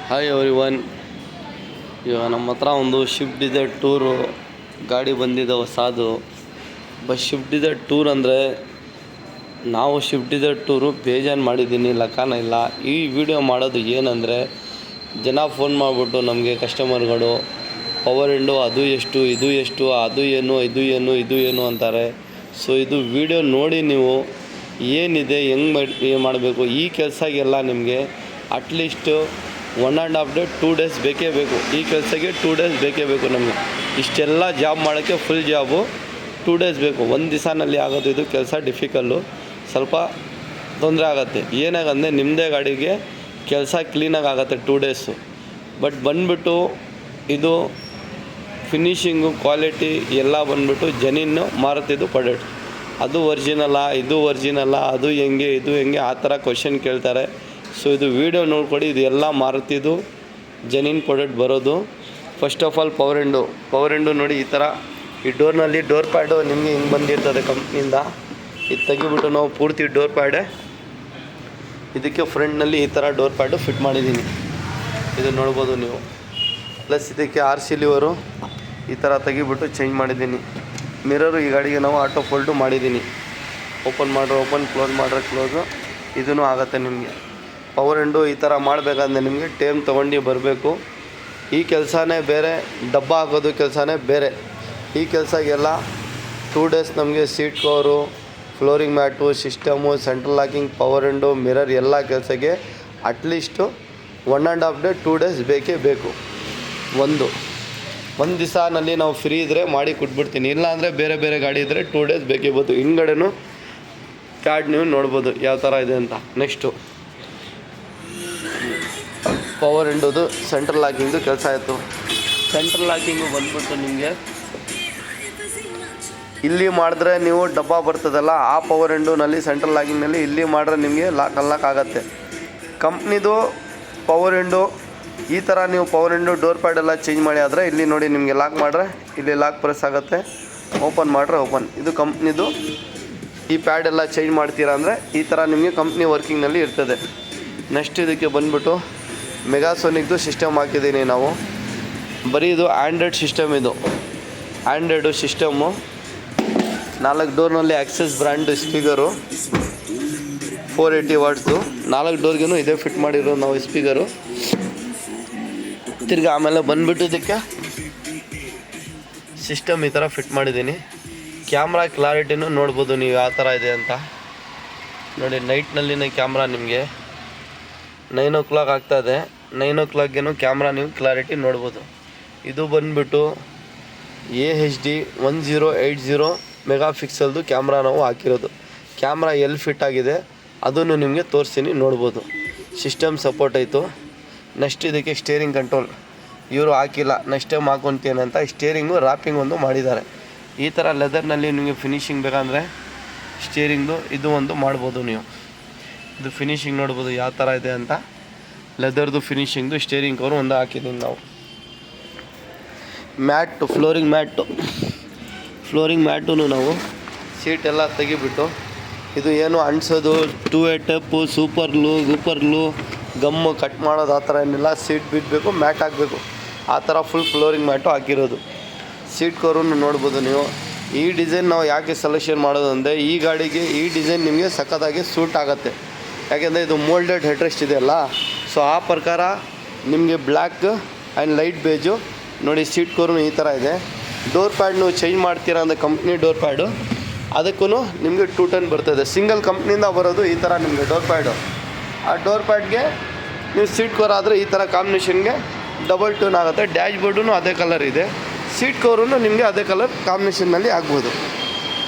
Hi everyone. ಇವಾಗ ನಮ್ಮ ಹತ್ರ ಒಂದು ಶಿಫ್ಟ್ ಡಿಸೈರ್ ಟೂರು ಗಾಡಿ ಬಂದಿದೆ ಹೊಸದು. ಶಿಫ್ಟ್ ಡಿಸೈರ್ ಟೂರ್ ಅಂದರೆ ನಾವು ಶಿಫ್ಟ್ ಡಿಸೈರ್ ಟೂರು ಬೇಜಾನ್ ಮಾಡಿದ್ದೀನಿ, ಲೆಕ್ಕನ ಇಲ್ಲ. ಈ ವಿಡಿಯೋ ಮಾಡೋದು ಏನಂದರೆ, ಜನ ಫೋನ್ ಮಾಡಿಬಿಟ್ಟು ನಮಗೆ ಕಸ್ಟಮರ್ಗಳು ಪವರ್ ವಿಂಡೋ ಅದು ಎಷ್ಟು, ಇದು ಎಷ್ಟು, ಅದು ಏನು, ಇದು ಏನು, ಇದು ಏನು ಅಂತಾರೆ. ಸೊ ಇದು ವಿಡಿಯೋ ನೋಡಿ ನೀವು ಏನಿದೆ, ಹೆಂಗೆ ಮಾಡಬೇಕು ಈ ಕೆಲಸಗೆಲ್ಲ ನಿಮಗೆ ಅಟ್ಲೀಸ್ಟ್ 1.5 ಡೇ 2 ಡೇಸ್ ಬೇಕೇ ಬೇಕು. ಈ ಕೆಲಸಕ್ಕೆ 2 ಡೇಸ್ ಬೇಕೇ ಬೇಕು. ನಮಗೆ ಇಷ್ಟೆಲ್ಲ ಜಾಬ್ ಮಾಡೋಕ್ಕೆ ಫುಲ್ ಜಾಬು 2 ಡೇಸ್ ಬೇಕು. ಒಂದು ದಿವಸನಲ್ಲಿ ಆಗೋದು ಇದು ಕೆಲಸ ಡಿಫಿಕಲ್ಲು, ಸ್ವಲ್ಪ ತೊಂದರೆ ಆಗುತ್ತೆ. ಏನಾಗಂದರೆ ನಿಮ್ಮದೇ ಗಾಡಿಗೆ ಕೆಲಸ ಕ್ಲೀನಾಗಿ ಆಗುತ್ತೆ 2 ಡೇಸು. ಬಟ್ ಬಂದುಬಿಟ್ಟು ಇದು ಫಿನಿಷಿಂಗು ಕ್ವಾಲಿಟಿ ಎಲ್ಲ ಬಂದುಬಿಟ್ಟು ಜನಿನ್ನು ಮಾರುತ್ತಿದ್ದು ಪ್ರಾಡಕ್ಟ್. ಅದು ಒರಿಜಿನಲ್ಲ, ಇದು ಒರಿಜಿನಲ್ಲ, ಅದು ಹೆಂಗೆ, ಇದು ಹೆಂಗೆ ಆ ಥರ ಕ್ವಶನ್ ಕೇಳ್ತಾರೆ. ಸೊ ಇದು ವೀಡಿಯೋ ನೋಡ್ಕೊಡಿ. ಇದು ಎಲ್ಲ ಮಾರುತಿದ್ದು ಜೆನ್ಯೂನ್ ಪ್ರಾಡಕ್ಟ್ ಬರೋದು. First of all power window ನೋಡಿ. ಈ ಥರ ಈ ಡೋರ್ನಲ್ಲಿ ಡೋರ್ ಪ್ಯಾಡು ನಿಮಗೆ ಹಿಂಗೆ ಬಂದಿರ್ತದೆ ಕಂಪ್ನಿಯಿಂದ. ಇದು ತೆಗಿಬಿಟ್ಟು ನಾವು ಪೂರ್ತಿ ಡೋರ್ ಪ್ಯಾಡೆ ಇದಕ್ಕೆ ಫ್ರಂಟ್ನಲ್ಲಿ ಈ ಥರ ಡೋರ್ ಪ್ಯಾಡು ಫಿಟ್ ಮಾಡಿದ್ದೀನಿ. ಇದು ನೋಡ್ಬೋದು ನೀವು. ಪ್ಲಸ್ ಇದಕ್ಕೆ RC ಲಿವರು ಈ ಥರ ತೆಗಿಬಿಟ್ಟು ಚೇಂಜ್ ಮಾಡಿದ್ದೀನಿ. ಮಿರರು ಈ ಗಾಡಿಗೆ ನಾವು ಆಟೋ ಫೋಲ್ಡು ಮಾಡಿದ್ದೀನಿ. ಓಪನ್ ಮಾಡ್ರೆ ಓಪನ್, ಕ್ಲೋಸ್ ಮಾಡ್ರೆ ಕ್ಲೋಸು. ಇದೂ ಆಗುತ್ತೆ ನಿಮಗೆ. ಪವರ್ ವಿಂಡೋ ಈ ಥರ ಮಾಡಬೇಕಂದ್ರೆ ನಿಮಗೆ ಟೈಮ್ ತೊಗೊಂಡು ಬರಬೇಕು. ಈ ಕೆಲಸನೇ ಬೇರೆ, ಡಬ್ಬ ಹಾಕೋದು ಕೆಲಸನೇ ಬೇರೆ. ಈ ಕೆಲಸಗೆಲ್ಲ 2 ಡೇಸ್ ನಮಗೆ seat cover, flooring mat, system, central locking, power window, mirror ಎಲ್ಲ ಕೆಲಸಕ್ಕೆ ಅಟ್ಲೀಸ್ಟು 1.5 ಡೇ 2 ಡೇಸ್ ಬೇಕೇ ಬೇಕು. ಒಂದು ದಿವಸನಲ್ಲಿ ನಾವು ಫ್ರೀ ಇದ್ದರೆ ಮಾಡಿ ಕೊಟ್ಬಿಡ್ತೀನಿ. ಇಲ್ಲಾಂದರೆ ಬೇರೆ ಬೇರೆ ಗಾಡಿ ಇದ್ದರೆ 2 ಡೇಸ್ ಬೇಕೇ ಬೋದು. ಹಿಂದ್ಗಡೆನೂ ಕಾರ್ಡ್ ನೀವು ನೋಡ್ಬೋದು ಯಾವ ಥರ ಇದೆ ಅಂತ. ನೆಕ್ಸ್ಟು ಪವರ್ ವಿಂಡೋದು ಸೆಂಟ್ರಲ್ ಲಾಕಿಂಗ್ದು ಕೆಲಸ ಆಯಿತು. ಸೆಂಟ್ರಲ್ ಲಾಕಿಂಗು ಬಂದ್ಬಿಟ್ಟು ನಿಮಗೆ ಇಲ್ಲಿ ಮಾಡಿದ್ರೆ ನೀವು ಡಬ್ಬ ಬರ್ತದಲ್ಲ, ಆ ಪವರ್ ವಿಂಡೋನಲ್ಲಿ ಸೆಂಟ್ರಲ್ ಲಾಕಿಂಗ್ನಲ್ಲಿ ಇಲ್ಲಿ ಮಾಡಿದ್ರೆ ನಿಮಗೆ ಲಾಕ್ ಆಗುತ್ತೆ. ಕಂಪ್ನಿದು ಪವರ್ ವಿಂಡೋ ಈ ಥರ ನೀವು ಪವರ್ ವಿಂಡೋ ಡೋರ್ ಪ್ಯಾಡ್ ಎಲ್ಲ ಚೇಂಜ್ ಮಾಡಿ ಆದರೆ ಇಲ್ಲಿ ನೋಡಿ ನಿಮಗೆ ಲಾಕ್ ಮಾಡಿದ್ರೆ ಇಲ್ಲಿ ಲಾಕ್ ಪ್ರೆಸ್ ಆಗುತ್ತೆ, ಓಪನ್ ಮಾಡಿದ್ರೆ ಓಪನ್. ಇದು ಕಂಪ್ನಿದು. ಈ ಪ್ಯಾಡ್ ಎಲ್ಲ ಚೇಂಜ್ ಮಾಡ್ತೀರಾ ಅಂದರೆ ಈ ಥರ ನಿಮಗೆ ಕಂಪ್ನಿ ವರ್ಕಿಂಗ್ನಲ್ಲಿ ಇರ್ತದೆ. ನೆಕ್ಸ್ಟ್ ಇದಕ್ಕೆ ಬಂದುಬಿಟ್ಟು ಮೆಗಾಸೋನಿಕ್ದು ಸಿಸ್ಟಮ್ ಹಾಕಿದ್ದೀನಿ ನಾವು. ಬರೀ ಇದು ಆ್ಯಂಡ್ರಾಯ್ಡ್ ಸಿಸ್ಟಮ್. ಇದು ಆ್ಯಂಡ್ರಾಯ್ಡು ಸಿಸ್ಟಮ್ಮು. 4 ಡೋರ್ನಲ್ಲಿ ಆಕ್ಸೆಸ್ ಬ್ರ್ಯಾಂಡ್ ಸ್ಪೀಕರು 480 ವಾಟ್ಸು. 4 ಡೋರ್ಗೂ ಇದೇ ಫಿಟ್ ಮಾಡಿರೋ ನಾವು ಸ್ಪೀಕರು. ತಿರ್ಗಿ ಆಮೇಲೆ ಬಂದುಬಿಟ್ಟು ಇದಕ್ಕೆ ಸಿಸ್ಟಮ್ ಈ ಥರ ಫಿಟ್ ಮಾಡಿದ್ದೀನಿ. ಕ್ಯಾಮ್ರಾ ಕ್ಲಾರಿಟಿನೂ ನೋಡ್ಬೋದು ನೀವು ಯಾವ ಥರ ಇದೆ ಅಂತ ನೋಡಿ. ನೈಟ್ನಲ್ಲಿನ ಕ್ಯಾಮ್ರಾ ನಿಮಗೆ 9 o'clock ಆಗ್ತಾಯಿದೆ. 9 o'clockಗೇನು ಕ್ಯಾಮ್ರಾ ನೀವು ಕ್ಲಾರಿಟಿ ನೋಡ್ಬೋದು. ಇದು ಬಂದುಬಿಟ್ಟು AHD 1080 ಮೆಗಾ ಪಿಕ್ಸೆಲ್ದು ಕ್ಯಾಮ್ರಾ ನಾವು ಹಾಕಿರೋದು. ಕ್ಯಾಮ್ರಾ ಎಲ್ಲಿ ಫಿಟ್ ಆಗಿದೆ ಅದನ್ನು ನಿಮಗೆ ತೋರಿಸ್ತೀನಿ, ನೋಡ್ಬೋದು. ಸಿಸ್ಟಮ್ ಸಪೋರ್ಟ್ ಆಯಿತು. ನೆಕ್ಸ್ಟ್ ಇದಕ್ಕೆ ಸ್ಟೇರಿಂಗ್ ಕಂಟ್ರೋಲ್ ಇವರು ಹಾಕಿಲ್ಲ, ನೆಕ್ಸ್ಟ್ ಟೈಮ್ ಹಾಕ್ಕೊತೀನಿ ಅಂತ ಸ್ಟೇರಿಂಗು ರ್ಯಾಪಿಂಗ್ ಒಂದು ಮಾಡಿದ್ದಾರೆ. ಈ ಥರ ಲೆದರ್ನಲ್ಲಿ ನಿಮಗೆ ಫಿನಿಷಿಂಗ್ ಬೇಕಂದರೆ ಸ್ಟೇರಿಂಗ್ದು ಇದು ಒಂದು ಮಾಡ್ಬೋದು ನೀವು. ಇದು ಫಿನಿಷಿಂಗ್ ನೋಡ್ಬೋದು ಯಾವ ಥರ ಇದೆ ಅಂತ. ಲೆದರ್ದು ಫಿನಿಷಿಂಗ್ದು ಸ್ಟೇರಿಂಗ್ ಕವರು ಒಂದು ಹಾಕಿದ್ದೀನಿ ನಾವು. ಮ್ಯಾಟು, ಫ್ಲೋರಿಂಗ್ ಮ್ಯಾಟು ನಾವು ಸೀಟೆಲ್ಲ ತೆಗಿಬಿಟ್ಟು ಇದು ಏನು ಅಂಟಿಸೋದು, 2A ಟೇಪು, ಸೂಪರ್ಲು ಗಮ್ಮು ಕಟ್ ಮಾಡೋದು ಆ ಥರ ಏನಿಲ್ಲ. ಸೀಟ್ ಬಿಡಬೇಕು, ಮ್ಯಾಟ್ ಹಾಕಬೇಕು, ಆ ಥರ ಫುಲ್ ಫ್ಲೋರಿಂಗ್ ಮ್ಯಾಟು ಹಾಕಿರೋದು. ಸೀಟ್ ಕವರನ್ನು ನೋಡ್ಬೋದು ನೀವು. ಈ ಡಿಸೈನ್ ನಾವು ಯಾಕೆ ಸೆಲೆಕ್ಷನ್ ಮಾಡೋದು ಅಂದರೆ ಈ ಗಾಡಿಗೆ ಈ ಡಿಸೈನ್ ನಿಮಗೆ ಸಖತ್ತಾಗಿ ಸೂಟ್ ಆಗುತ್ತೆ. ಯಾಕೆಂದರೆ ಇದು ಮೋಲ್ಡೆಡ್ ಹೆಡ್ರೆಸ್ಟ್ ಇದೆಯಲ್ಲ, ಸೊ ಆ ಪ್ರಕಾರ ನಿಮಗೆ ಬ್ಲ್ಯಾಕ್ ಆ್ಯಂಡ್ ಲೈಟ್ ಬೇಜು ನೋಡಿ. ಸೀಟ್ ಕವರೂ ಈ ಥರ ಇದೆ. ಡೋರ್ ಪ್ಯಾಡ್ ನೀವು ಚೇಂಜ್ ಮಾಡ್ತೀರಾ ಅಂದರೆ ಕಂಪ್ನಿ ಡೋರ್ ಪ್ಯಾಡು ಅದಕ್ಕೂ ನಿಮಗೆ 210 ಬರ್ತದೆ. ಸಿಂಗಲ್ ಕಂಪ್ನಿಯಿಂದ ಬರೋದು ಈ ಥರ ನಿಮಗೆ ಡೋರ್ ಪ್ಯಾಡು. ಆ ಡೋರ್ ಪ್ಯಾಡ್ಗೆ ನೀವು ಸೀಟ್ ಕವರ್ ಆದರೆ ಈ ಥರ ಕಾಂಬಿನೇಷನ್ಗೆ ಡಬಲ್ ಟೋನ್ ಆಗುತ್ತೆ. ಡ್ಯಾಶ್ ಬೋರ್ಡೂ ಅದೇ ಕಲರ್ ಇದೆ, ಸೀಟ್ ಕವರೂ ನಿಮಗೆ ಅದೇ ಕಲರ್ ಕಾಂಬಿನೇಷನ್ನಲ್ಲಿ ಆಗ್ಬೋದು.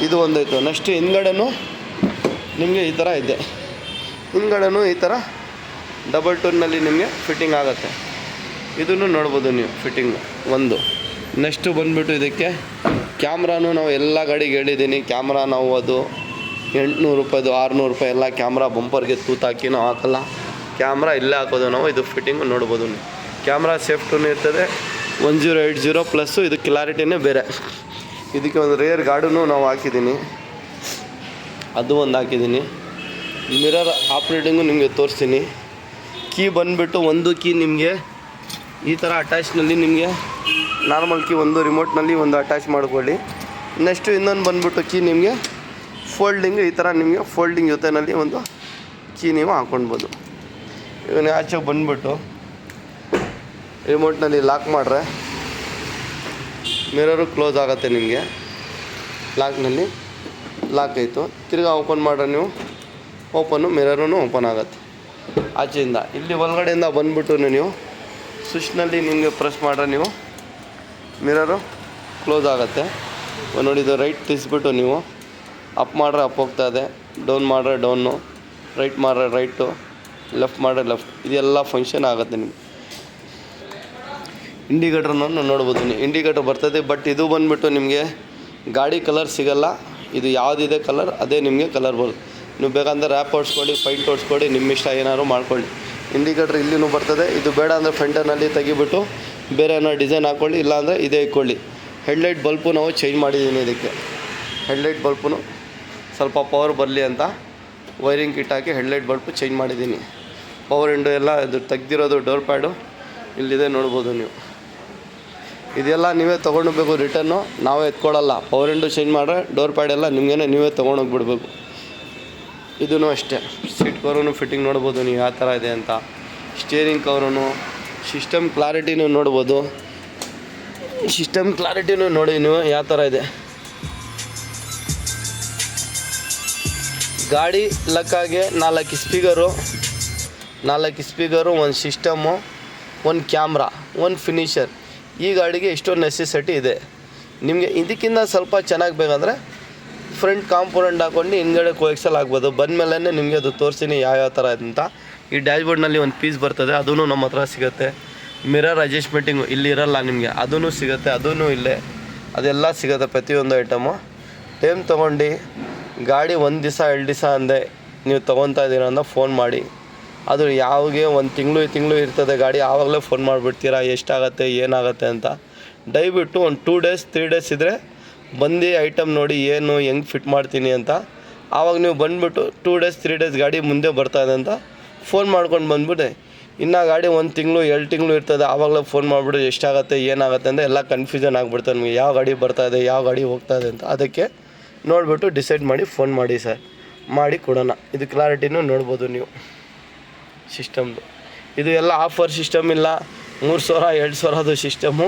ಇದು ಒಂದಾಯಿತು. ನೆಕ್ಸ್ಟ್ ಹಿಂದ್ಗಡೆನೂ ನಿಮಗೆ ಈ ಥರ ಇದೆ. ಹಿಂದ್ಗಡೆನೂ ಈ ಥರ ಡಬಲ್ ಟೋನ್ನಲ್ಲಿ ನಿಮಗೆ ಫಿಟ್ಟಿಂಗ್ ಆಗುತ್ತೆ. ಇದನ್ನು ನೋಡ್ಬೋದು ನೀವು ಫಿಟ್ಟಿಂಗ್ ಒಂದು. ನೆಕ್ಸ್ಟು ಬಂದುಬಿಟ್ಟು ಇದಕ್ಕೆ ಕ್ಯಾಮ್ರಾನು ನಾವು ಎಲ್ಲ ಗಾಡಿಗೆ ಹೇಳಿದ್ದೀನಿ. ಕ್ಯಾಮ್ರಾ ನಾವು ಅದು 800 ರೂಪಾಯಿದು 600 ರೂಪಾಯಿ ಎಲ್ಲ ಕ್ಯಾಮ್ರಾ ಬಂಪರ್ಗೆ ತೂತಾಕಿ ನಾವು ಹಾಕಲ್ಲ. ಕ್ಯಾಮ್ರಾ ಇಲ್ಲೇ ಹಾಕೋದು ನಾವು. ಇದು ಫಿಟ್ಟಿಂಗು ನೋಡ್ಬೋದು ನೀವು. ಕ್ಯಾಮ್ರಾ ಸೇಫ್ಟೂ ಇರ್ತದೆ 1080 ಪ್ಲಸ್ಸು ಇದು ಕ್ಲಾರಿಟಿನೇ ಬೇರೆ. ಇದಕ್ಕೆ ಒಂದು ರೇರ್ ಗಾರ್ಡೂ ನಾವು ಹಾಕಿದ್ದೀನಿ, ಅದು ಒಂದು ಹಾಕಿದ್ದೀನಿ. ಮಿರರ್ ಆಪ್ರೇಟಿಂಗು ನಿಮಗೆ ತೋರಿಸ್ತೀನಿ. ಕೀ ಬಂದುಬಿಟ್ಟು ಒಂದು ಕೀ ನಿಮಗೆ ಈ ಥರ ಅಟ್ಯಾಚ್ನಲ್ಲಿ ನಿಮಗೆ ನಾರ್ಮಲ್ ಕೀ ಒಂದು ರಿಮೋಟ್ನಲ್ಲಿ ಒಂದು ಅಟ್ಯಾಚ್ ಮಾಡ್ಕೊಳ್ಳಿ. ನೆಕ್ಸ್ಟು ಇನ್ನೊಂದು ಬಂದುಬಿಟ್ಟು ಕೀ ನಿಮಗೆ ಫೋಲ್ಡಿಂಗ್ ಈ ಥರ ನಿಮಗೆ ಫೋಲ್ಡಿಂಗ್ ಜೊತೆಯಲ್ಲಿ ಒಂದು ಕೀ ನೀವು ಹಾಕ್ಕೊಳ್ಬೋದು. ಈಗ ಆಚೆ ಬಂದುಬಿಟ್ಟು ರಿಮೋಟ್ನಲ್ಲಿ ಲಾಕ್ ಮಾಡ್ರೆ ಮಿರರು ಕ್ಲೋಸ್ ಆಗುತ್ತೆ. ನಿಮಗೆ ಲಾಕ್ನಲ್ಲಿ ಲಾಕ್ ಆಯಿತು. ತಿರ್ಗಾ ಓಪನ್ ಮಾಡ್ರೆ ನೀವು ಓಪನ್ನು ಮಿರರೂ ಓಪನ್ ಆಗುತ್ತೆ ಆಚೆಯಿಂದ. ಇಲ್ಲಿ ಒಳಗಡೆಯಿಂದ ಬಂದುಬಿಟ್ಟು ನೀವು ಸ್ವಿಚ್ನಲ್ಲಿ ನಿಮಗೆ ಪ್ರೆಸ್ ಮಾಡ್ರೆ ನೀವು ಮಿರರು ಕ್ಲೋಸ್ ಆಗುತ್ತೆ. ನೋಡಿ, ಇದು ರೈಟ್ ತಿಸ್ಬಿಟ್ಟು ನೀವು ಅಪ್ ಮಾಡ್ರೆ ಅಪ್ ಹೋಗ್ತಾಯಿದೆ, ಡೌನ್ ಮಾಡ್ರೆ ಡೌನು, ರೈಟ್ ಮಾಡ್ರೆ ರೈಟು, ಲೆಫ್ಟ್ ಮಾಡ್ರೆ ಲೆಫ್ಟ್, ಇದೆಲ್ಲ ಫಂಕ್ಷನ್ ಆಗುತ್ತೆ ನಿಮಗೆ. ಇಂಡಿಕೇಟ್ರನ್ನು ನೋಡ್ಬೋದು ನೀವು, ಇಂಡಿಕೇಟ್ರ್ ಬರ್ತದೆ. ಬಟ್ ಇದು ಬಂದುಬಿಟ್ಟು ನಿಮಗೆ ಗಾಡಿ ಕಲರ್ ಸಿಗೋಲ್ಲ. ಇದು ಯಾವುದಿದೆ ಕಲರ್ ಅದೇ ನಿಮಗೆ ಕಲರ್ ಬರುತ್ತೆ. ನೀವು ಬೇಕಂದರೆ ರ್ಯಾಪ್ ಹೊಡ್ಸ್ಕೊಳ್ಳಿ, ಪೈಂಟ್ ಹೊಡ್ಸ್ಕೊಳ್ಳಿ, ನಿಮ್ಮ ಇಷ್ಟ ಏನಾದ್ರು ಮಾಡ್ಕೊಳ್ಳಿ. ಇಂಡಿಕೇಟ್ರ್ ಇಲ್ಲಿನೂ ಬರ್ತದೆ. ಇದು ಬೇಡ ಅಂದರೆ ಫ್ರಂಟನಲ್ಲಿ ತೆಗಿಬಿಟ್ಟು ಬೇರೆ ಏನೋ ಡಿಸೈನ್ ಹಾಕ್ಕೊಳ್ಳಿ, ಇಲ್ಲಾಂದರೆ ಇದೇ ಇಟ್ಕೊಳ್ಳಿ. ಹೆಡ್ಲೈಟ್ ಬಲ್ಪು ನಾವು ಚೇಂಜ್ ಮಾಡಿದ್ದೀನಿ. ಇದಕ್ಕೆ ಹೆಡ್ಲೈಟ್ ಬಲ್ಪು ಸ್ವಲ್ಪ ಪವರ್ ಬರಲಿ ಅಂತ ವೈರಿಂಗ್ ಕಿಟ್ ಹಾಕಿ ಹೆಡ್ಲೈಟ್ ಬಲ್ಪು ಚೇಂಜ್ ಮಾಡಿದ್ದೀನಿ. ಪವರ್ ವಿಂಡೋ ಎಲ್ಲ ಇದು ತೆಗ್ದಿರೋದು ಡೋರ್ ಪ್ಯಾಡು ಇಲ್ಲಿದೆ ನೋಡ್ಬೋದು ನೀವು. ಇದೆಲ್ಲ ನೀವೇ ತೊಗೊಂಡೋಗ್ಬೇಕು, ರಿಟರ್ನು ನಾವೇ ಎತ್ಕೊಳ್ಳಲ್ಲ. ಪವರ್ ವಿಂಡೋ ಚೇಂಜ್ ಮಾಡ್ರೆ ಡೋರ್ ಪ್ಯಾಡ್ ಎಲ್ಲ ನಿಮಗೇನೆ ನೀವೇ ತೊಗೊಂಡೋಗ್ಬಿಡ್ಬೇಕು. ಇದೂ ಅಷ್ಟೇ, ಸೀಟ್ ಕವರು ಫಿಟ್ಟಿಂಗ್ ನೋಡ್ಬೋದು ನೀವು ಯಾವ ಥರ ಇದೆ ಅಂತ. ಸ್ಟೇರಿಂಗ್ ಕವರು, ಸಿಸ್ಟಮ್ ಕ್ಲಾರಿಟಿನೂ ನೋಡ್ಬೋದು. ಸಿಸ್ಟಮ್ ಕ್ಲಾರಿಟಿನೂ ನೋಡಿ ನೀವು ಯಾವ ಥರ ಇದೆ. ಗಾಡಿ ಲೆಕ್ಕಾಗೆ 4 ಸ್ಪೀಕರು, ಒಂದು ಸಿಸ್ಟಮು, ಒಂದು ಕ್ಯಾಮ್ರಾ, ಒಂದು ಫಿನಿಷರ್. ಈ ಗಾಡಿಗೆ ಇಷ್ಟೊಂದು ನೆಸೆಸಿಟಿ ಇದೆ. ನಿಮಗೆ ಇದಕ್ಕಿಂತ ಸ್ವಲ್ಪ ಚೆನ್ನಾಗಿ ಬೇಕಂದರೆ ಫ್ರಂಟ್ ಕಾಂಪೋನೆಂಟ್ ಹಾಕ್ಕೊಂಡು ಹಿಂದ್ಗಡೆ ಕೋಎಕ್ಸಲ್ ಆಗ್ಬೋದು. ಬಂದಮೇಲೆ ನಿಮಗೆ ಅದು ತೋರಿಸ್ತೀನಿ ಯಾವ ಥರ ಅಂತ. ಈ ಡ್ಯಾಶ್ಬೋರ್ಡ್ನಲ್ಲಿ ಒಂದು ಪೀಸ್ ಬರ್ತದೆ, ಅದೂ ನಮ್ಮ ಹತ್ರ ಸಿಗುತ್ತೆ. ಮಿರರ್ ಅಡ್ಜಸ್ಟ್ಮೆಂಟಿಂಗು ಇಲ್ಲಿ ಇರೋಲ್ಲ ನಿಮಗೆ, ಅದೂ ಸಿಗುತ್ತೆ, ಅದೂ ಇಲ್ಲೇ, ಅದೆಲ್ಲ ಸಿಗುತ್ತೆ ಪ್ರತಿಯೊಂದು ಐಟಮು. ಟೈಮ್ ತೊಗೊಂಡು ಗಾಡಿ 1 ದಿವಸ 2 ದಿವಸ ಅಂದೆ ನೀವು ತೊಗೊತಾ ಇದ್ದೀರ ಅಂತ ಫೋನ್ ಮಾಡಿ. ಅದು ಯಾವಾಗೆ 1 ತಿಂಗಳು ಇರ್ತದೆ ಗಾಡಿ, ಆವಾಗಲೇ ಫೋನ್ ಮಾಡಿಬಿಡ್ತೀರಾ ಎಷ್ಟಾಗತ್ತೆ ಏನಾಗುತ್ತೆ ಅಂತ. ದಯವಿಟ್ಟು ಒಂದು 2 ಡೇಸ್ 3 ಡೇಸ್ ಇದ್ದರೆ ಬಂದು ಐಟಮ್ ನೋಡಿ ಏನು ಹೆಂಗೆ ಫಿಟ್ ಮಾಡ್ತೀನಿ ಅಂತ. ಆವಾಗ ನೀವು ಬಂದುಬಿಟ್ಟು 2 ಡೇಸ್ 3 ಡೇಸ್ ಗಾಡಿ ಮುಂದೆ ಬರ್ತಾಯಿದೆ ಅಂತ ಫೋನ್ ಮಾಡ್ಕೊಂಡು ಬಂದುಬಿಟ್ಟು, ಇನ್ನು ಗಾಡಿ 1 ತಿಂಗಳು 2 ತಿಂಗಳು ಇರ್ತದೆ, ಆವಾಗಲೇ ಫೋನ್ ಮಾಡಿಬಿಟ್ಟು ಎಷ್ಟಾಗುತ್ತೆ ಏನಾಗುತ್ತೆ ಅಂತ ಎಲ್ಲ ಕನ್ಫ್ಯೂಷನ್ ಆಗಿಬಿಡ್ತದೆ ನಿಮಗೆ, ಯಾವ ಗಾಡಿ ಬರ್ತಾಯಿದೆ ಯಾವ ಗಾಡಿ ಹೋಗ್ತಾಯಿದೆ ಅಂತ. ಅದಕ್ಕೆ ನೋಡಿಬಿಟ್ಟು ಡಿಸೈಡ್ ಮಾಡಿ ಫೋನ್ ಮಾಡಿ ಸರ್, ಮಾಡಿ ಕೊಡೋಣ. ಇದು ಕ್ಲಾರಿಟಿನೂ ನೋಡ್ಬೋದು ನೀವು ಸಿಸ್ಟಮ್ದು. ಇದು ಎಲ್ಲ ಆಫರ್ ಸಿಸ್ಟಮ್ ಇಲ್ಲ, 3,000-2,000 ಸಿಸ್ಟಮು.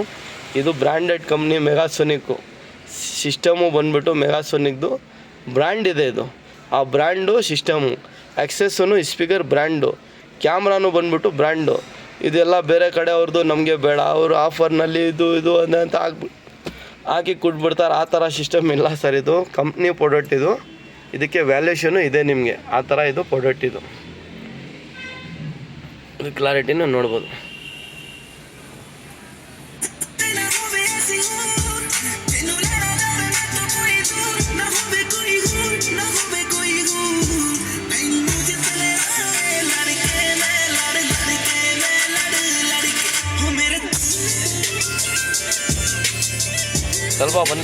ಇದು ಬ್ರ್ಯಾಂಡೆಡ್ ಕಂಪ್ನಿ ಮೆಗಾಸೋನಿಕ್ಕು ಸಿಸ್ಟಮು ಬಂದುಬಿಟ್ಟು ಮೆಗಾಸೋನಿಕ್ದು ಬ್ರ್ಯಾಂಡ್ ಇದೆ. ಇದು ಆ ಬ್ರ್ಯಾಂಡು ಸಿಸ್ಟಮು, ಆಕ್ಸೆಸ್ಸೂ ಸ್ಪೀಕರ್ ಬ್ರ್ಯಾಂಡು, ಕ್ಯಾಮ್ರಾನು ಬಂದುಬಿಟ್ಟು ಬ್ರ್ಯಾಂಡು. ಇದೆಲ್ಲ ಬೇರೆ ಕಡೆ ಅವ್ರದ್ದು ನಮಗೆ ಬೇಡ, ಅವರು ಆಫರ್ನಲ್ಲಿ ಇದು ಅಂತ ಹಾಕಿ ಕೊಟ್ಬಿಡ್ತಾರೆ. ಆ ಥರ ಸಿಸ್ಟಮ್ ಇಲ್ಲ ಸರ್, ಇದು ಕಂಪ್ನಿ ಪ್ರಾಡಕ್ಟ್. ಇದು ಇದಕ್ಕೆ ವ್ಯಾಲ್ಯೂಷನು ಇದೆ ನಿಮಗೆ, ಆ ಥರ ಇದು ಪ್ರಾಡಕ್ಟ್. ಇದು ಕ್ಲಾರಿಟಿನೂ ನೋಡ್ಬೋದು. ಸ್ವಲ್ಪ ಬನ್ನಿ.